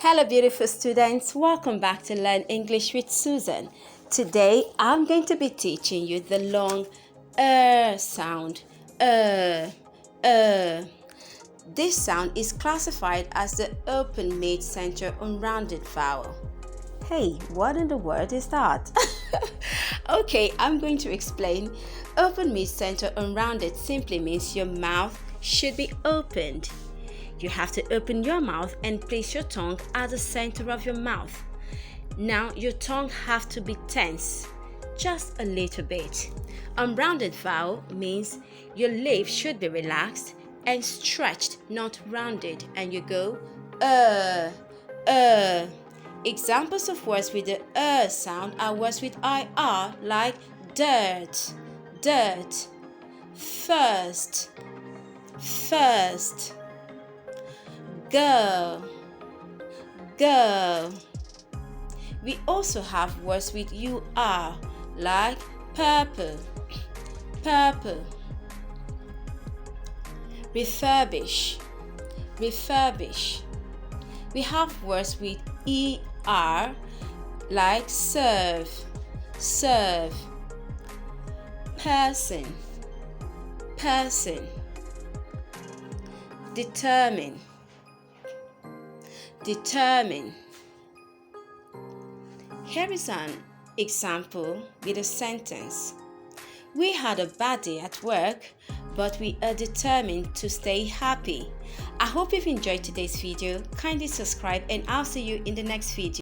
Hello beautiful students, welcome back to Learn English with Susan. Today I'm going to be teaching you the long sound. This sound is classified as the open mid-center unrounded vowel. Hey, what in the world is that? Okay, I'm going to explain. Open mid-center unrounded simply means your mouth should be opened. You have to open your mouth and place your tongue at the center of your mouth. Now your tongue has to be tense, just a little bit. Unrounded vowel means your lips should be relaxed and stretched, not rounded, and you go Examples of words with the sound are words with IR like dirt, dirt, first, first, girl, girl. We also have words with UR like purple, purple, refurbish, refurbish. We have words with ER like serve, serve, person, person, determine, determine. Here is an example with a sentence. We had a bad day at work, but we are determined to stay happy. I hope you've enjoyed today's video. Kindly subscribe and I'll see you in the next video.